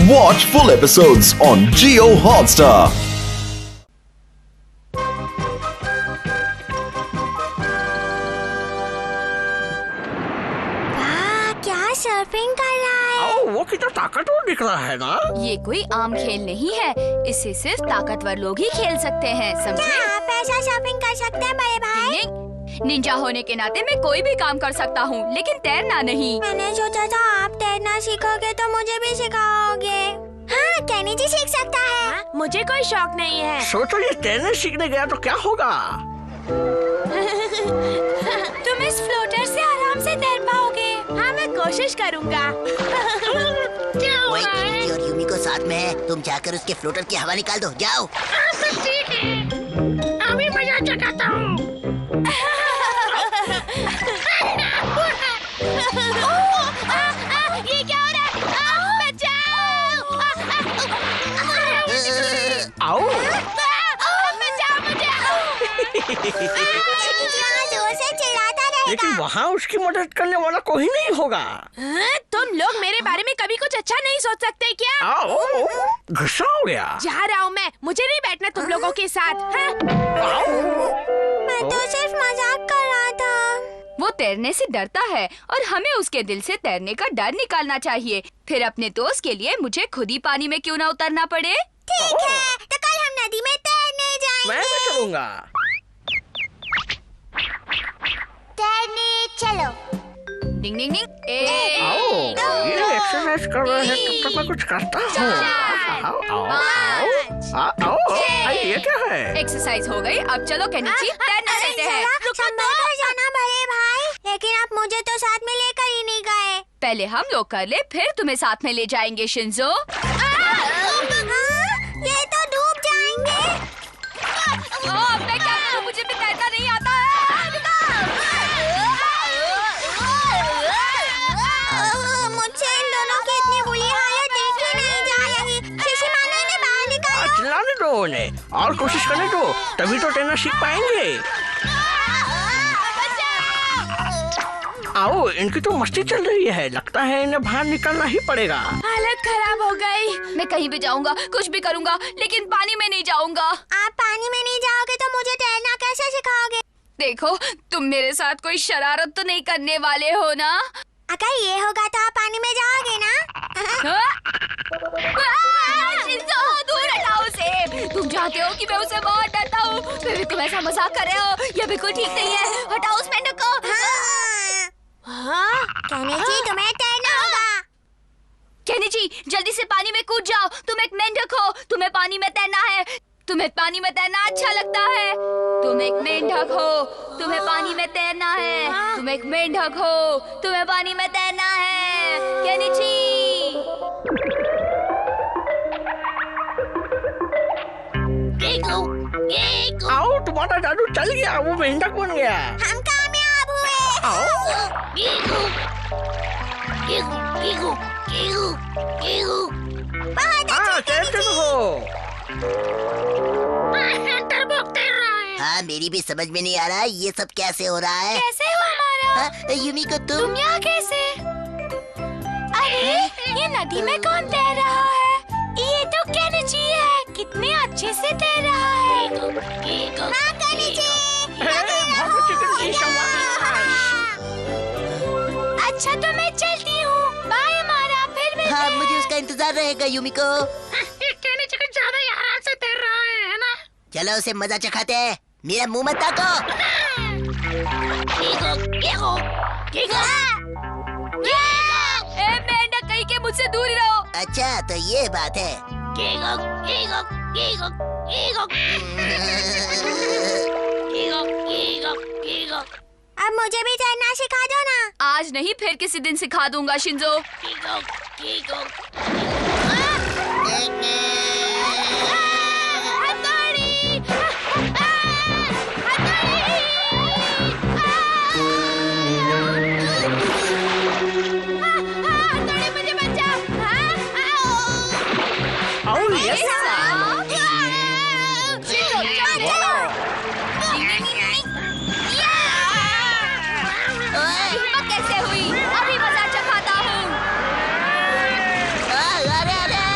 Watch full episodes on Jio Hotstar. Surfing कर रहा है। वो कितना ताकतवर दिख रहा है ना। ये कोई आम खेल नहीं है, इसे सिर्फ ताकतवर लोग ही खेल सकते हैं, समझे? क्या आप ऐसा सर्फिंग कर सकते हैं बड़े भाई? निंजा होने के नाते मैं कोई भी काम कर सकता हूँ, लेकिन तैरना नहीं। मैंने सोचा था आप तैरना सीखोगे तो मुझे भी सिखाओगे। हाँ, कैनी जी सीख सकता है। मुझे कोई शौक नहीं है। सोचो ये तैरने सीखने गया तो क्या होगा। तुम इस फ्लोटर से आराम से तैर पाओगे। हाँ, मैं कोशिश करूँगा। ओए, कैनी जी और यूमी को साथ में है, तुम जाकर उसके फ्लोटर की हवा निकाल दो, जाओ। ठीक है, अभी मजा चखाता हूँ। ये क्या हो रहा है? बचाओ! आओ। बचाओ मुझे! जोर से चिल्लाता रहेगा। लेकिन वहाँ उसकी मदद करने वाला कोई नहीं होगा। तुम लोग मेरे बारे में कभी कुछ अच्छा नहीं सोच सकते क्या? आओ, गुस्सा हो गया। जा रहा हूँ मैं, मुझे नहीं बैठना तुम लोगों के साथ। हाँ? मैं तो सिर्फ मजाक कर रहा था। वो तैरने से डरता है और हमें उसके दिल से तैरने का डर निकालना चाहिए। फिर अपने दोस्त के लिए मुझे खुद ही पानी में क्यों ना उतरना पड़े। ठीक है, तो कल हम नदी में तैरने मैं जाएंगे। भी चलूंगा। तैरने चलो। डिंग डिंग डिंग। आओ, ये एक्सरसाइज कर रहे हैं, तब तक मैं कुछ करता हूँ। आओ, आओ, आओ, आओ, ये क्या है? एक्सरसाइज हो गई, अब चलो कैनिची तैरना सीखते हैं। संभल कर जाना बड़े भाई। लेकिन आप मुझे तो साथ में लेकर ही नहीं गए। पहले हम लोग कर ले, फिर तुम्हें साथ में ले जाएंगे शिंजो। ये तो डूब जाएंगे। मैं क्या करूं? मुझे भी तैरना नहीं आता है। मुझसे इन दोनों की इतनी बुरी हालत देखी नहीं जा रही। किसी माने ने बाहर निकालो। चिल्लाने दो उन्हें और कोशिश करने दो, तभी तो तैरना सीख पाएंगे। आओ, इनकी तो मस्ती चल रही है, लगता है इन्हें बाहर निकलना ही पड़ेगा। हालत खराब हो गई। मैं कहीं भी जाऊंगा, कुछ भी करूंगा, लेकिन पानी में नहीं जाऊंगा। आप पानी में नहीं जाओगे तो मुझे तैरना कैसे सिखाओगे? देखो, तुम मेरे साथ कोई शरारत तो नहीं करने वाले हो ना? अगर ये होगा तो आप पानी में जाओगे ना? शिंजो, दूर हटाओ उसे। तुम जानते हो कि मैं उसे बहुत डरता हूँ। फिर भी तुम ऐसा मजाक कर रहे हो, ये बिल्कुल ठीक नहीं है। हटाओ उस मेंढक को। कहने जी तुम्हें तैरना होगा। केनिची, जल्दी से पानी में कूद जाओ। तुम एक मेंढक हो, तुम्हें पानी में तैरना है। तुम्हें पानी में तैरना अच्छा लगता है। तुम एक मेंढक हो, तुम्हें पानी में तैरना है। तुम एक मेंढक हो, तुम्हें पानी में तैरना है। केनिची। आओ, तुम्हारा जादू चल गया, वो मेंढक बन गया। हम कामयाब हुए। हाँ, तैरते रहो। हाँ, मेरी भी समझ में नहीं आ रहा ये सब कैसे हो रहा है। कैसे हो हमारा? हाँ, यूमी को तुम यहाँ कैसे? अरे, ये नदी में कौन तैर रहा है? ये तो कैनिची है, कितने अच्छे से तैर रहा है। हाँ, कहने जी। अच्छा, तो मैं चलती हूँ। बाय हमारा, फिर मिलते हाँ, हैं। मुझे उसका इंतजार रहेगा यूमी को। ज्यादा आराम से तैर रहा है ना? चलो उसे मजा चखाते हैं। मेरा मुंह मत ताको। मेंढक कहीं के मुझसे दूर ही रहो। अच्छा, तो ये बात है। अब मुझे भी तैरना सिखा दो ना। आज नहीं, फिर किसी दिन सिखा दूंगा शिंजो। मुझे बचाओ। आओ, ये कैसे हुई? अभी मजा चखाता हूँ। अरे अरे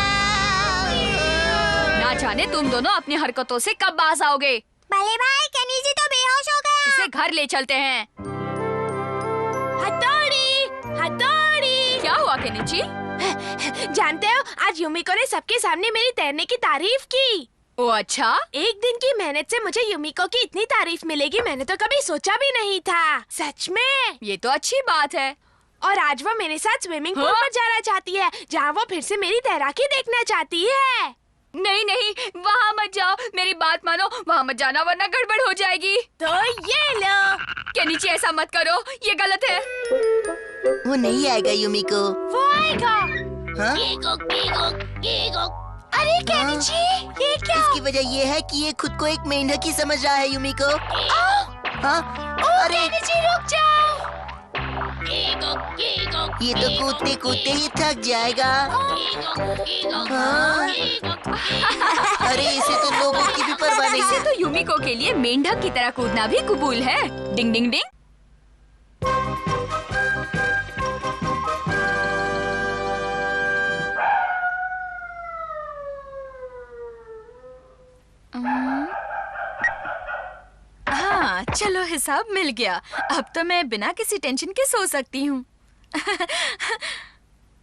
जाने तुम दोनों अपनी हरकतों से कब बाज आओगे। बड़े भाई, केनी जी तो बेहोश हो गया। इसे घर ले चलते हैं। हथौड़ी, हथौड़ी। क्या हुआ केनिची? जानते हो, आज युमिको ने सबके सामने मेरी तैरने की तारीफ की। ओ अच्छा। एक दिन की मेहनत से मुझे युमिको की इतनी तारीफ मिलेगी मैंने तो कभी सोचा भी नहीं था। सच में। ये तो अच्छी बात है। और आज वो मेरे साथ स्विमिंग पूल पर जाना चाहती है, जहाँ वो फिर से मेरी तैराकी देखना चाहती है। नहीं नहीं, वहाँ मत जाओ, मेरी बात मानो, वहाँ मत जाना वरना गड़बड़ हो जाएगी। तो ये लो। केनिची ऐसा मत करो, ये गलत है। वो नहीं आएगा युमिको। वो आएगा। हाँ? अरे केनिची, ये क्या? इसकी वजह ये है कि ये खुद को एक मेंढक ही समझ रहा है युमिको। हाँ? अरे केनिची रुक जाओ। ये तो कूदते कूदते ही थक जाएगा। हाँ? अरे इसे तो लोगों की भी परवाह नहीं इसे है। तो युमिको के लिए मेंढक की तरह कूदना भी कबूल है। डिंग डिंग डिंग। हाँ, चलो हिसाब मिल गया। अब तो मैं बिना किसी टेंशन के सो सकती हूँ।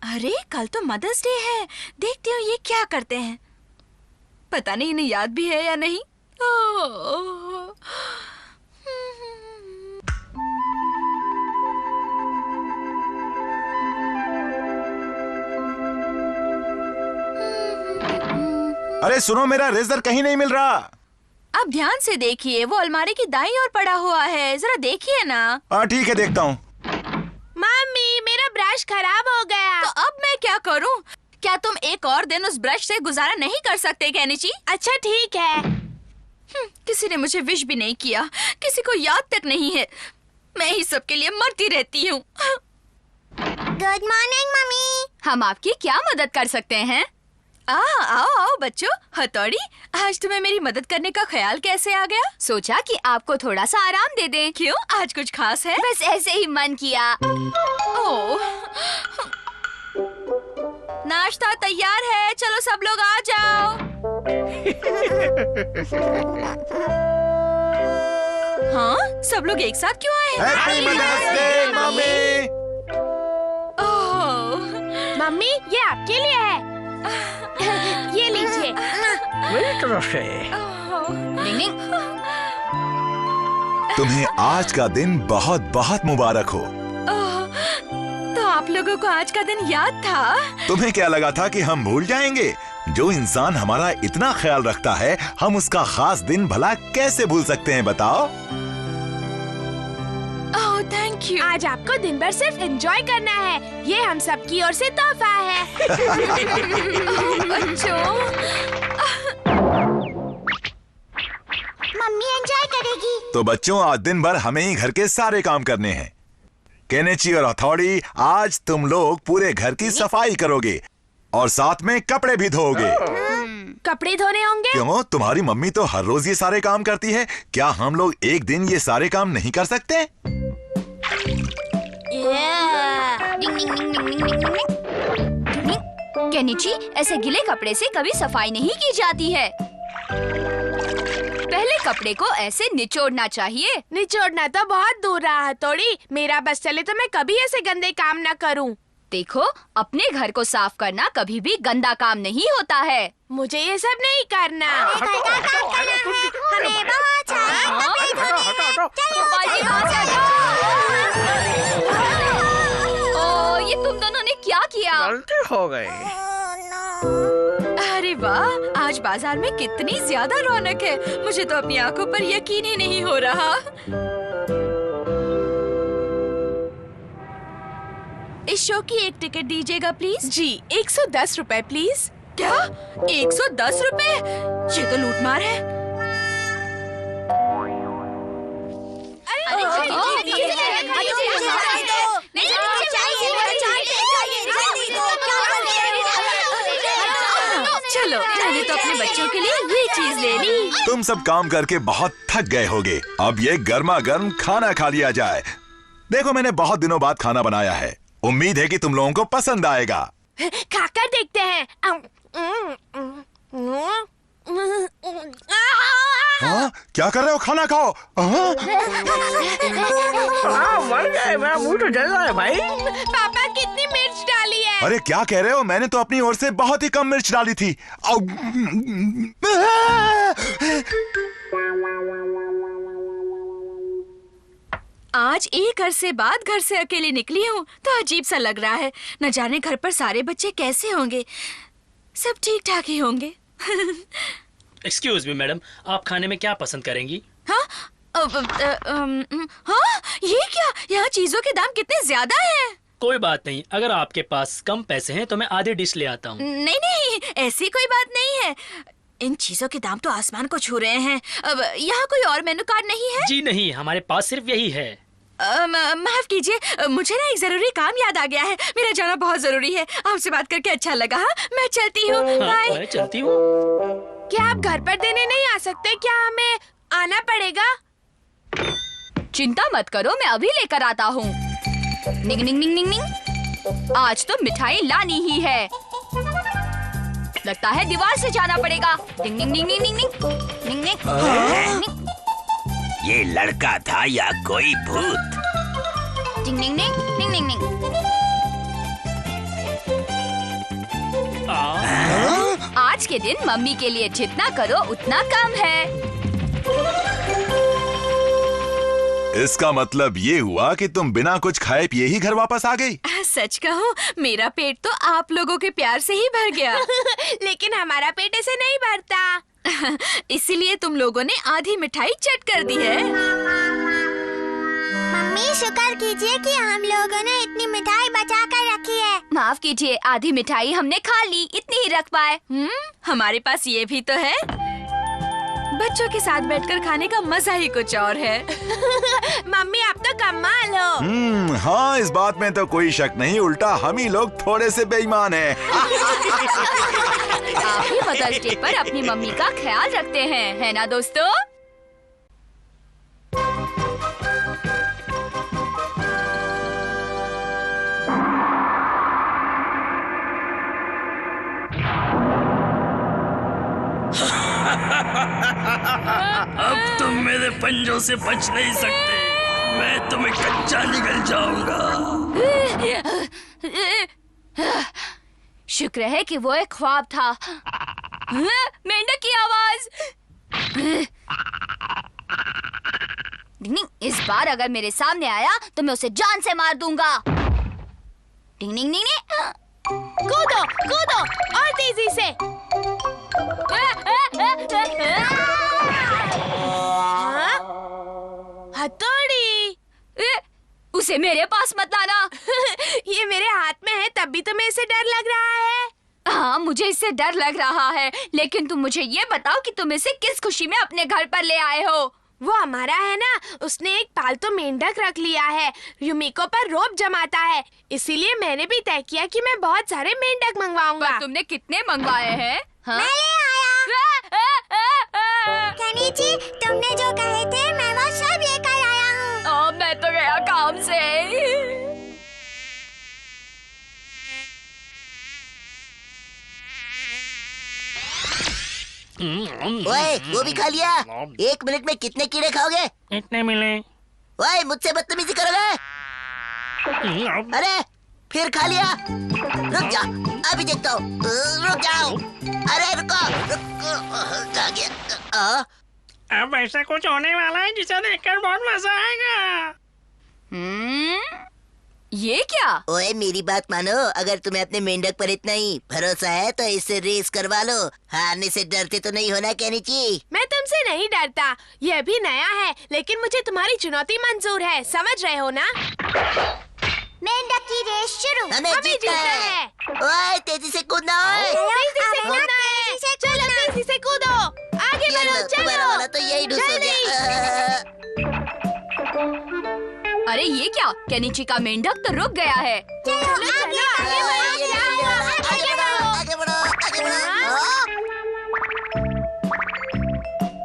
अरे कल तो मदर्स डे है, देखती हूँ ये क्या करते हैं। पता नहीं इन्हें याद भी है या नहीं। अरे सुनो, मेरा रेजर कहीं नहीं मिल रहा। आप ध्यान से देखिए, वो अलमारी की दाईं ओर पड़ा हुआ है, जरा देखिए ना। हाँ ठीक है, देखता हूँ। मम्मी, मेरा ब्रश खराब हो गया। तो अब मैं क्या करूं? क्या तुम एक और दिन उस ब्रश से गुजारा नहीं कर सकते केनिची? अच्छा ठीक है। किसी ने मुझे विश भी नहीं किया, किसी को याद तक नहीं है। मैं ही सबके लिए मरती रहती हूँ। Good morning mummy. हम आपकी क्या मदद कर सकते हैं? आओ आओ बच्चों। हथौड़ी, आज तुम्हें मेरी मदद करने का ख्याल कैसे आ गया? सोचा कि आपको थोड़ा सा आराम दे दें। क्यों, आज कुछ खास है? बस ऐसे ही मन किया। ओह, नाश्ता तैयार है, चलो सब लोग आ जाओ। हाँ, सब लोग एक साथ क्यों आए? Happy mother's day mummy. Oh, mummy, ये आपके लिए है। ये लीजिए। मेरी तरफ से। डिंग डिंग। तुम्हें आज का दिन बहुत बहुत मुबारक हो। तो आप लोगों को आज का दिन याद था? तुम्हें क्या लगा था कि हम भूल जाएंगे? जो इंसान हमारा इतना ख्याल रखता है, हम उसका खास दिन भला कैसे भूल सकते हैं बताओ? Oh thank you. आज आपको दिन भर सिर्फ एंजॉय करना है। ये हम सब की ओर से तोहफा है। बच्चों, मम्मी एंजॉय करेगी। तो बच्चों, आज दिन भर हमें ही घर के सारे काम करने हैं। केनिची और हथौड़ी, आज तुम लोग पूरे घर की सफाई करोगे और साथ में कपड़े भी धोओगे। कपड़े धोने होंगे? क्यों, तुम्हारी मम्मी तो हर रोज ये सारे काम करती है। क्या हम लोग एक दिन ये सारे काम नहीं कर सकते? डिंग डिंग डिंग डिंग डिंग डिंग डिंग। केनिची, ऐसे गीले कपड़े से कभी सफाई नहीं की जाती है। पहले कपड़े को ऐसे निचोड़ना चाहिए। निचोड़ना तो बहुत दूर रहा हथौड़ी। मेरा बस चले तो मैं कभी ऐसे गंदे काम न करूं। देखो, अपने घर को साफ करना कभी भी गंदा काम नहीं होता है। मुझे ये सब नहीं करना। घर का काम करना है। हमें बहुत सारे कपड़े धोने हैं। बाल्टी वहाँ से हटाओ। ओह, ये तुम दोनों ने क्या किया? गलती हो गई। अरे वाह, आज बाजार में कितनी ज्यादा रौनक है। मुझे तो अपनी आंखों पर यकीन ही नहीं हो रहा। इस शो की एक टिकट दीजिएगा प्लीज। जी, 110 रुपए प्लीज। क्या? 110 रुपए? ये तो लूटमार है। चलो, मैंने तो अपने बच्चों के लिए ये चीज ले ली। तुम सब काम करके बहुत थक गए होगे। अब ये गर्मा गर्म खाना खा लिया जाए। देखो, मैंने बहुत दिनों बाद खाना बनाया है। उम्मीद है कि तुम लोगों को पसंद आएगा। खाकर देखते हैं। क्या कर रहे हो? खाना खाओ। मर गए, मेरा मुंह तो जल रहा है भाई। पापा कितनी मिर्च डाली है? अरे क्या कह रहे हो? मैंने तो अपनी ओर से बहुत ही कम मिर्च डाली थी। आज एक अरसे बाद घर से अकेले निकली हूँ तो अजीब सा लग रहा है। न जाने घर पर सारे बच्चे कैसे होंगे। सब ठीक ठाक ही होंगे। एक्सक्यूज मी मैडम, आप खाने में क्या पसंद करेंगी? हाँ हाँ, ये क्या? यहाँ चीजों के दाम कितने ज्यादा हैं। कोई बात नहीं, अगर आपके पास कम पैसे हैं तो मैं आधी डिश ले आता हूँ। नहीं नहीं, ऐसी कोई बात नहीं है। इन चीजों के दाम तो आसमान को छू रहे हैं। अब यहाँ कोई और मेनू कार्ड नहीं है? जी नहीं, हमारे पास सिर्फ यही है। माफ कीजिए, मुझे ना एक जरूरी काम याद आ गया है। मेरा जाना बहुत जरूरी है। आपसे बात करके अच्छा लगा। हाँ, मैं चलती हूँ। बाय। मैं चलती हूँ। क्या आप घर पर देने नहीं आ सकते? क्या हमें आना पड़ेगा? चिंता मत करो, मैं अभी लेकर आता हूँ। निंग निंग निंग निंग निंग। आज तो मिठाई लानी ही है। लगता है दीवार से जाना पड़ेगा। निंग निंग निंग निंग निंग निंग निंग निंग। ये लड़का था या कोई भूत? निंग निंग निंग निंग निंग निंग। आज के दिन मम्मी के लिए जितना करो उतना कम है। इसका मतलब ये हुआ कि तुम बिना कुछ खाए पिए ही घर वापस आ गई? सच कहूँ, मेरा पेट तो आप लोगों के प्यार से ही भर गया। लेकिन हमारा पेट ऐसे नहीं भरता। इसीलिए तुम लोगों ने आधी मिठाई चट कर दी है। मम्मी शुक्र कीजिए कि हम लोगों ने इतनी मिठाई बचा कर रखी है। माफ कीजिए, आधी मिठाई हमने खा ली, इतनी ही रख पाए। हमारे पास ये भी तो है। बच्चों के साथ बैठकर खाने का मजा ही कुछ और है। मम्मी आप तो कमाल हो। हाँ, इस बात में तो कोई शक नहीं। उल्टा हम ही लोग थोड़े से बेईमान हैं। आप ही मदर्स डे पर अपनी मम्मी का ख्याल रखते हैं, है ना दोस्तों? अब तुम मेरे पंजों से बच नहीं सकते। मैं तुम्हें कच्चा निगल जाऊंगा। शुक्र है कि वो एक ख्वाब था। मेंढक की आवाज। इस बार अगर मेरे सामने आया तो मैं उसे जान से मार दूंगा। डिंग डिंग डिंग। कूदो कूदो और तेजी से। हथौड़ी। उसे मेरे पास मत लाना। ये मेरे हाथ में है, तब भी तुम्हें इसे डर लग रहा है। हाँ, मुझे इससे डर लग रहा है, लेकिन तुम मुझे ये बताओ कि तुम इसे किस खुशी में अपने घर पर ले आए हो? वो हमारा है ना, उसने एक पालतू मेंढक रख लिया है। युमिको पर रोब जमाता है, इसीलिए मैंने भी तय किया कि मैं बहुत सारे मेंढक मंगवाऊंगा। तुमने कितने मंगवाए हैं? हाँ? मैं ले आया। केनिची, तुमने जो कहे थे मैं वो सब लेकर आया हूँ। मैं तो गया काम से। ओए, वो भी खा लिया? 1 मिनट में कितने कीड़े खाओगे? इतने मिले। ओए, मुझसे बदतमीजी करोगे? अरे फिर खा लिया? रुक जा, अभी देखता हूँ। रुक जाओ। अरे रुको, रुको। आ गया। अब ऐसा कुछ होने वाला है जिसे देखकर बहुत मजा आएगा। ये क्या? ओए, मेरी बात मानो। अगर तुम्हें अपने मेंढक पर इतना ही भरोसा है तो इससे रेस करवा लो। हारने से डरते तो नहीं होना केनिची? मैं तुमसे नहीं डरता। ये अभी नया है, लेकिन मुझे तुम्हारी चुनौती मंजूर है। समझ रहे हो ना? मेंढक की रेस शुरू। हमें जीतना है। ओए, तेजी से कूदना है। तेजी से कूदना है। चलो तेजी से कूदो। आगे बढ़ो, तुम्हारा वाला तो यही ढूंढ हो गया। अरे ये क्या? केनिची का मेंढक तो रुक गया है। चलो आगे बढ़ो, आगे बढ़ो, आगे बढ़ो।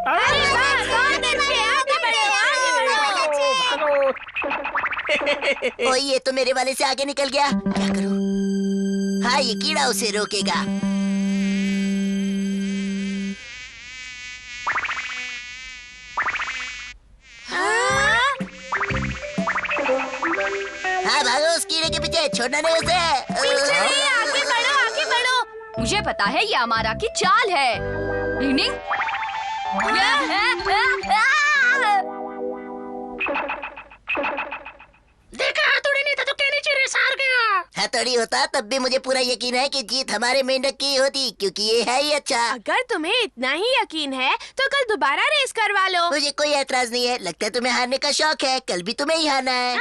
अरे बस, बहुत अच्छे, आगे बढ़ो। ओए, ये तो मेरे वाले से आगे निकल गया। क्या करूं? हाँ, ये कीड़ा उसे रोकेगा। छोड़ना नहीं उसे। आगे बढ़ो, आगे बढ़ो। मुझे पता है ये अमारा की चाल है। डिंग देखा, हथौड़ी नहीं था तो केनिची रेस हार गया। हथौड़ी होता तब भी मुझे पूरा यकीन है कि जीत हमारे मेंढक की होती, क्योंकि ये है ही अच्छा। अगर तुम्हें इतना ही यकीन है तो कल दोबारा रेस करवा लो। मुझे कोई एतराज नहीं है। लगता है तुम्हें हारने का शौक है। कल भी तुम्हें ही हारना है।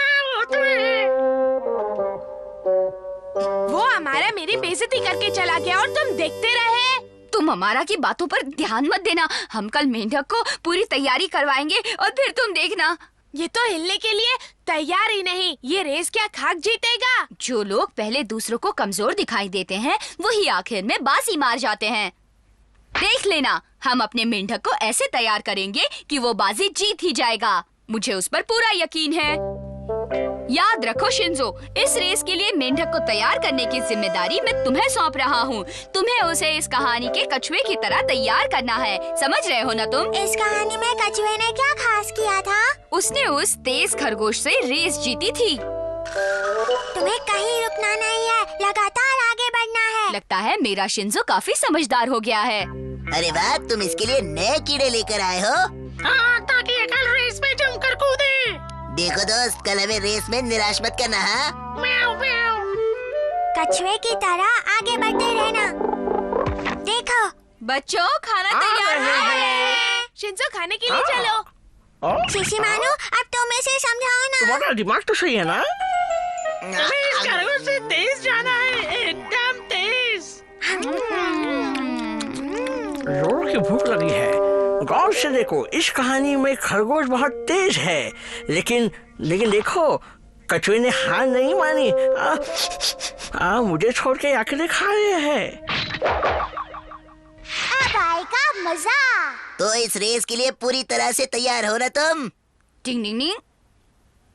वो हमारा मेरी बेइज्जती करके चला गया और तुम देखते रहे। तुम हमारा की बातों पर ध्यान मत देना। हम कल मेंढक को पूरी तैयारी करवाएंगे और फिर तुम देखना। ये तो हिलने के लिए तैयार ही नहीं। ये रेस क्या खाक जीतेगा? जो लोग पहले दूसरों को कमजोर दिखाई देते हैं वही आखिर में बाजी मार जाते हैं। देख लेना, हम अपने मेंढक को ऐसे तैयार करेंगे कि वो बाजी जीत ही जाएगा। मुझे उस पर पूरा यकीन है। याद रखो शिंजो, इस रेस के लिए मेंढक को तैयार करने की जिम्मेदारी मैं तुम्हें सौंप रहा हूँ। तुम्हें उसे इस कहानी के कछुए की तरह तैयार करना है। समझ रहे हो ना तुम? इस कहानी में कछुए ने क्या खास किया था? उसने उस तेज खरगोश से रेस जीती थी। तुम्हें कहीं रुकना नहीं है, लगातार आगे बढ़ना है। लगता है मेरा शिंजो काफी समझदार हो गया है। अरे वाह, तुम इसके लिए नए कीड़े लेकर आए हो। हाँ, ताकि ये कल रेस में जमकर कूदे। देखो दोस्त, कल हमें रेस में निराश मत करना। हाँ, म्याऊ म्याऊ। कछुए की तरह आगे बढ़ते रहना। देखो बच्चों, खाना तैयार है। शिंजो, खाने के लिए चलो। शिशिमानु, अब तुम इसे समझाओ ना। तुम्हारा दिमाग तो सही है ना? तुम्हें इस खरगोश से तेज जाना है, एकदम तेज। जोर की भूख लगी है। गौर से देखो, इस कहानी में खरगोश बहुत तेज है, लेकिन देखो, कछुए ने हार नहीं मानी। मुझे छोड़ के अकेले खा रहे हैं। अब आएगा मजा। तो इस रेस के लिए पूरी तरह से तैयार हो ना तुम? टिंग टिंग टिंग।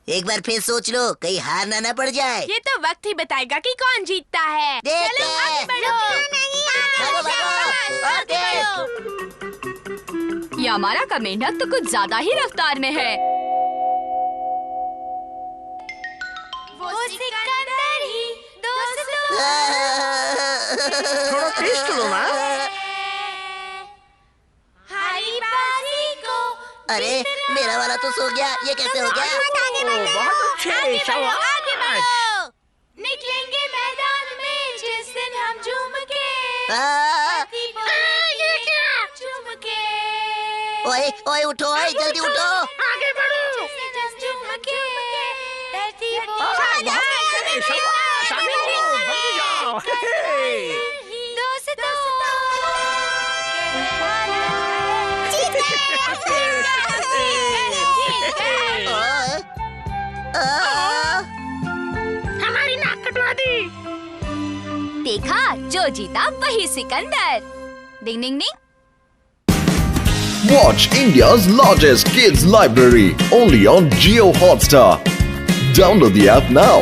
एक बार फिर सोच लो, कहीं हारना ना पड़ जाए। ये तो वक्त ही बताएगा कि कौन जीतता है। देखते चलो आगे हैं। बढ़ो। भागो, भागो, और तेज। ये हमारा का मेंढक तो कुछ ज्यादा ही रफ्तार में है। वो सिकंदर ही दोस्तों। थोड़ा तेज चलो ना। हारी बाजी को। अरे मेरा वाला तो सो गया, ये कैसे हो गया? बहुत अच्छे। आगे बढ़ो, शाबाश। आगे बढ़ो। निकलेंगे मैदान में जिस दिन हम झूम के। ये क्या? झूम के। ओए ओए, उठो, ओए जल्दी उठो। आगे बढ़ो। झूम के। धरती हमारी नाक कटवा दी। देखा, जो जीता वही सिकंदर। डिंग डिंग डिंग। Watch India's largest kids library only on Jio Hotstar. Download the app now.